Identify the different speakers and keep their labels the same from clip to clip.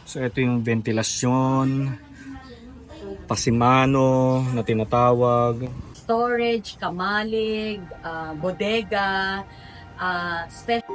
Speaker 1: So ito yung ventilasyon, pasimano na tinatawag.
Speaker 2: Storage, kamalig, bodega, special.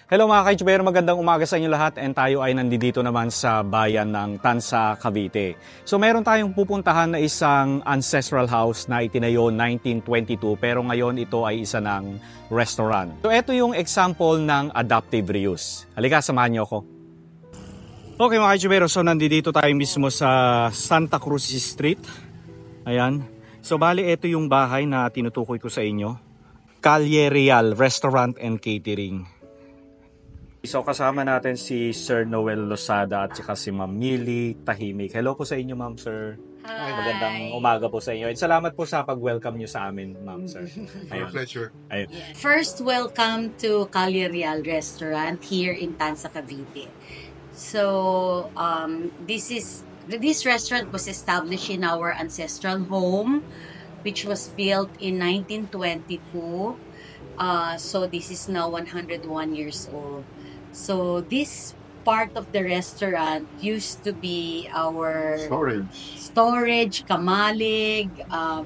Speaker 1: Hello mga ka-YouTuber, magandang umaga sa inyo lahat and tayo ay nandito naman sa bayan ng Tansa, Cavite. So meron tayong pupuntahan na isang ancestral house na itinayo 1922 pero ngayon ito ay isa ng restaurant. So ito yung example ng adaptive reuse. Halika, samahan niyo ako. Okay mga ka-YouTuber, so nandito tayo mismo sa Santa Cruz Street. Ayan. So bali ito yung bahay na tinutukoy ko sa inyo. Calle Real Restaurant and Catering. So kasama natin si Sir Noel Losada at saka si Ma'am Millie Tahimik. Hello po sa inyo, Ma'am Sir.
Speaker 2: Hi.
Speaker 1: Magandang umaga po sa inyo. At salamat po sa pag-welcome nyo sa amin, Ma'am Sir.
Speaker 3: My pleasure.
Speaker 1: Ayun.
Speaker 2: First, welcome to Calle Real Restaurant here in Tansa, Cavite. So, this restaurant was established in our ancestral home, which was built in 1922. So this is now 101 years old. So this part of the restaurant used to be our storage, kamalig,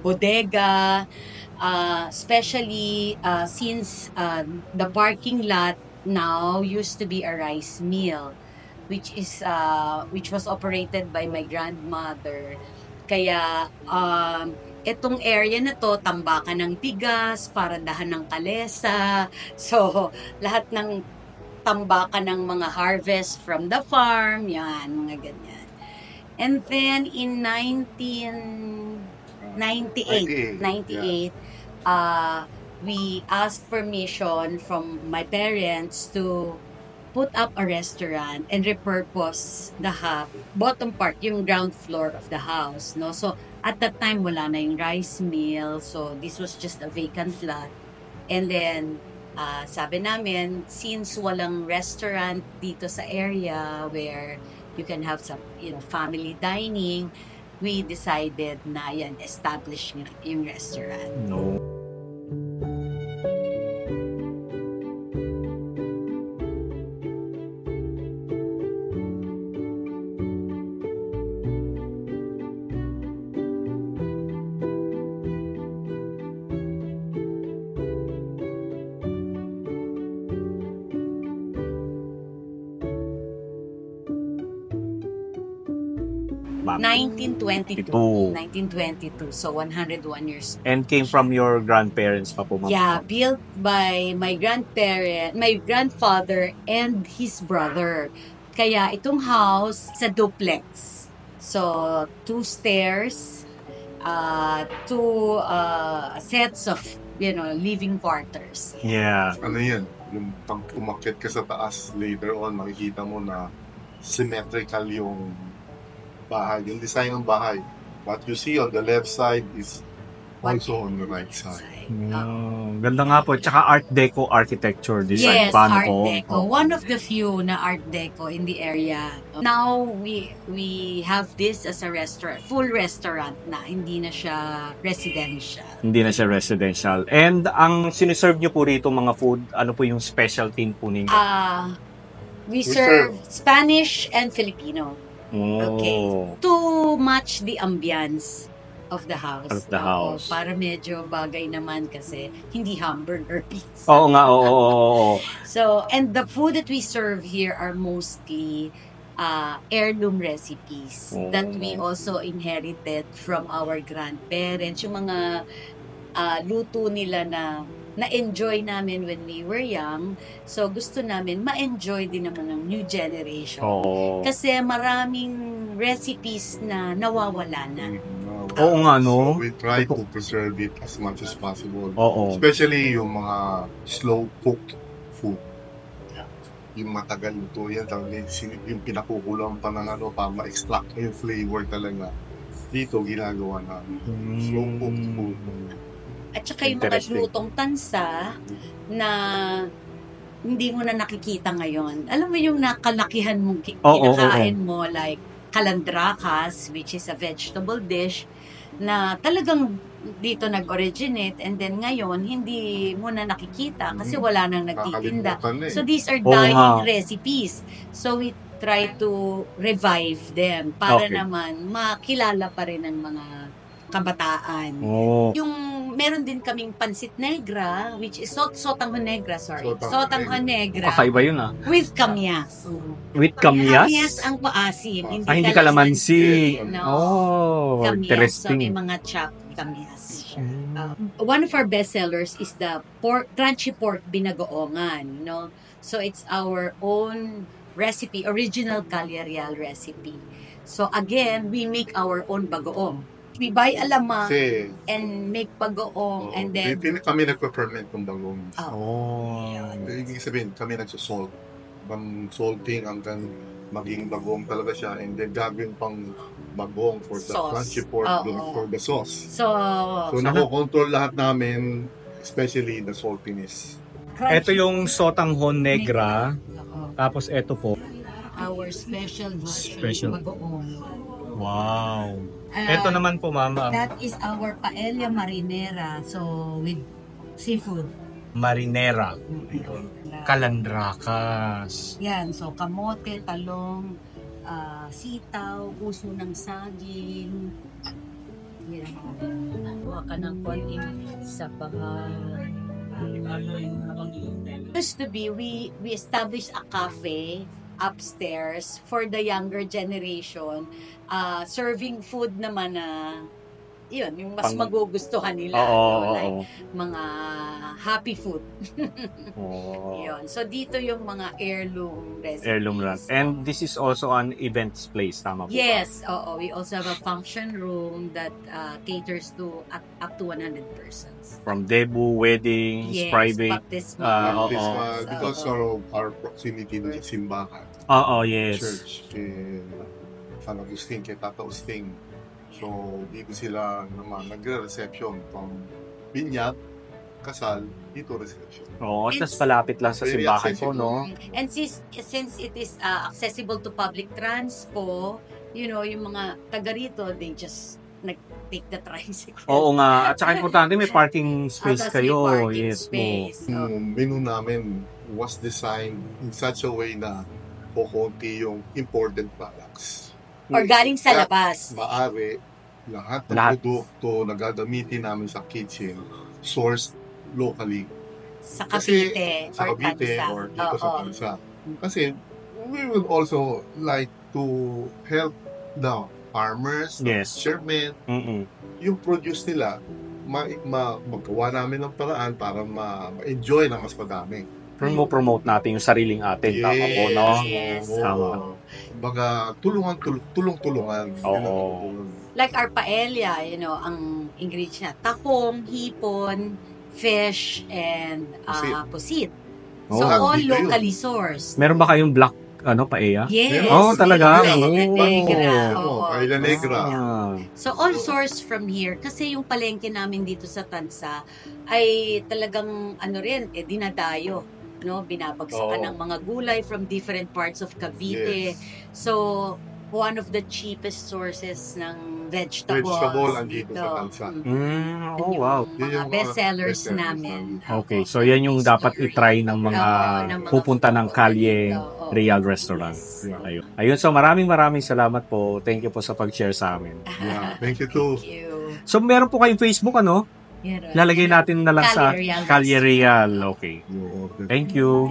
Speaker 2: bodega, especially since the parking lot now used to be a rice mill, which was operated by my grandmother. Kaya itong area na to, tambakan ng bigas, paradahan ng kalesa. So, lahat ng tambakan ng mga harvest from the farm, yan, mga ganyan. And then, in 1998, we asked permission from my parents to put up a restaurant and repurpose the bottom part, yung ground floor of the house, no? So, at that time, wala na yung rice mill. So, this was just a vacant lot. And then, sabi namin, since walang restaurant dito sa area where you can have some, family dining, we decided na yan, establish yung restaurant.
Speaker 1: No. Ma'am.
Speaker 2: 1922. So, 101 years.
Speaker 1: And came from your grandparents pa po, Ma'am?
Speaker 2: Yeah, built by my grandfather and his brother. Kaya itong house sa duplex. So, 2 stairs, 2 sets of, living quarters.
Speaker 1: Yeah.
Speaker 3: Ano yan? Yung pag umakyat ka sa taas, later on, makikita mo na symmetrical yung bahay, yung design ng bahay. What you see on the left side is also on the right side.
Speaker 1: Ganda nga po. Tsaka Art Deco architecture design.
Speaker 2: Yes,
Speaker 1: Paano
Speaker 2: Art
Speaker 1: po?
Speaker 2: Deco. One of the few na Art Deco in the area. Now, we have this as a restaurant, full restaurant na, hindi na siya residential.
Speaker 1: Hindi na siya residential. And ang siniserve nyo po rito mga food, ano po yung specialty po ninyo?
Speaker 2: We serve Spanish and Filipino.
Speaker 1: Oh.
Speaker 2: Okay. To match the ambience of the house. Oo, para medyo bagay naman kasi hindi hamburger pizza.
Speaker 1: Oo nga, oo.
Speaker 2: So, and the food that we serve here are mostly heirloom recipes that we also inherited from our grandparents. Yung mga luto nila na-enjoy namin when we were young. So, gusto namin ma-enjoy din naman ng new generation.
Speaker 1: Oo.
Speaker 2: Kasi maraming recipes na nawawala na.
Speaker 1: Oo nga, no?
Speaker 3: So we try to preserve it as much as possible.
Speaker 1: Oo.
Speaker 3: Especially yung mga slow cooked food. Yung matagal luto yan, yung pinakukulang pa ng para ma-extract yung flavor talaga. Dito ginagawa namin. Slow cooked food.
Speaker 2: At saka yung mga
Speaker 1: Interesting.
Speaker 2: lutong tansa na hindi mo na nakikita ngayon. Alam mo yung nakalakihan mong kinakain mo, like calandracas, which is a vegetable dish, na talagang dito nag-originate, and then ngayon, hindi mo na nakikita kasi wala nang nagtitinda.
Speaker 3: Nakakalimutan na eh.
Speaker 2: So these are
Speaker 1: Oo
Speaker 2: dying
Speaker 1: nga.
Speaker 2: recipes. So we try to revive them para
Speaker 1: Okay.
Speaker 2: naman makilala pa rin ng mga kabataan.
Speaker 1: Oh.
Speaker 2: Yung meron din kaming pansit negra, which is sotanghon negra, sorry.
Speaker 3: Sotanghon
Speaker 2: Sotanghon negra
Speaker 1: Kakaiba yun ah.
Speaker 2: with kamyas.
Speaker 1: With kamyas?
Speaker 2: Kamyas ang paasim.
Speaker 1: Hindi kalamansi.
Speaker 2: No.
Speaker 1: Oh,
Speaker 2: Kamyas. So may
Speaker 1: interesting.
Speaker 2: mga chopped kamyas. One of our best sellers is the crunchy pork binagoongan, no? So it's our own recipe, original Calyarial recipe. So again, we make our own bagoong. We buy alamang
Speaker 3: Kasi
Speaker 2: and make bagoong, and then
Speaker 3: kami nagpa-ferment ng bagong.
Speaker 1: Oh.
Speaker 3: Ibig sabihin, kami nagsusalt. From salting hanggang maging bagong talaga siya, and then gagawin pang bagong for the
Speaker 2: Sauce.
Speaker 3: crunchy pork, for the sauce.
Speaker 2: so
Speaker 3: Nakokontrol lahat namin, especially the saltiness.
Speaker 1: Ito yung sotanghon negra.
Speaker 2: Oo.
Speaker 1: Tapos ito po.
Speaker 2: Our special version
Speaker 1: Special.
Speaker 2: bagoong.
Speaker 1: Wow. Ito naman po, mama.
Speaker 2: That is our paella marinera, so with seafood.
Speaker 1: Marinera. Calandracas.
Speaker 2: Yan, so kamote, talong, sitaw, puso ng saging. Yan. Kuha ka ng konting sabahan. Used to be, we established a cafe upstairs for the younger generation, serving food naman na yun, yung mas magugustuhan nila. Like mga happy food. Yun. So dito yung mga heirloom recipes.
Speaker 1: Heirloom lang. And this is also an events place, tama po ba?
Speaker 2: Yes, oo. We also have a function room that caters to up to 100 persons.
Speaker 1: From debut, weddings,
Speaker 2: Yes,
Speaker 1: private.
Speaker 2: baptismal.
Speaker 3: Because of our proximity to the simbahan,
Speaker 1: Oo, yes.
Speaker 3: church, San Agustin, kay Tata Usting. So, dito sila naman nagre-reception from binyag, kasal, dito reception.
Speaker 1: Oo, tas palapit lang sa
Speaker 3: Very
Speaker 1: simbahan po,
Speaker 3: accessible.
Speaker 1: no?
Speaker 2: And since it is accessible to public transpo, you know, yung mga taga rito, they just take the tricycle.
Speaker 1: Oo nga. At saka importante, may parking space
Speaker 2: Tapos may
Speaker 1: kayo.
Speaker 2: parking
Speaker 1: Yes po.
Speaker 2: space.
Speaker 3: Yung menu namin was designed in such a way na kukunti yung imported products.
Speaker 2: Or galing sa
Speaker 3: Kaya
Speaker 2: labas.
Speaker 3: Maaari, lahat ng
Speaker 1: Lahat.
Speaker 3: produkto na gagamitin namin sa kitchen, sourced locally.
Speaker 2: Sa
Speaker 3: Kasi
Speaker 2: Cavite
Speaker 3: sa
Speaker 2: or
Speaker 3: Cavite
Speaker 2: Tansa.
Speaker 3: or dito sa
Speaker 2: Oo.
Speaker 3: Tansa. Kasi we would also like to help the farmers,
Speaker 1: Yes.
Speaker 3: fishermen,
Speaker 1: Mm-mm.
Speaker 3: yung produce nila, magawa namin ng paraan para ma-enjoy na mas madami.
Speaker 1: Promote natin yung sariling atin. Tama po, no?
Speaker 2: Yes.
Speaker 1: Tama.
Speaker 3: Baga, tulungan-tulungan.
Speaker 1: Oo.
Speaker 2: Like our paella, you know, ang ingredients niya, tahong, hipon, fish, and pusit. So,
Speaker 1: Oh.
Speaker 2: all
Speaker 3: Dito yun.
Speaker 2: locally sourced.
Speaker 1: Meron ba kayong black, paella?
Speaker 2: Yes.
Speaker 1: Oh, talaga?
Speaker 2: Paella
Speaker 1: Oh.
Speaker 2: negra.
Speaker 3: Oo,
Speaker 2: Oo.
Speaker 3: paella negra.
Speaker 1: Ah.
Speaker 2: So, all sourced from here. Kasi yung palengke namin dito sa Tansa ay talagang, dinadayo. No? Binabagsakan
Speaker 3: Oo.
Speaker 2: ng mga gulay from different parts of Cavite.
Speaker 3: Yes.
Speaker 2: So, one of the cheapest sources ng vegetables.
Speaker 3: Vegetable andito sa Tansa.
Speaker 1: Oh, wow.
Speaker 2: Mga
Speaker 3: Yun yung mga
Speaker 2: bestsellers
Speaker 3: bestsellers
Speaker 2: namin.
Speaker 1: Okay, so yan yung dapat itry ng mga pupunta ng Kalye Real Restaurant.
Speaker 3: Yeah.
Speaker 1: Ayun, so maraming salamat po. Thank you po sa pag-share sa amin.
Speaker 3: Yeah, thank you too.
Speaker 2: Thank you.
Speaker 1: So meron po kayong Facebook, ano?
Speaker 2: Meron.
Speaker 1: Lalagay natin na lang sa
Speaker 2: Kalye Real
Speaker 1: Kalye Real. Okay.
Speaker 3: You order.
Speaker 1: Thank you.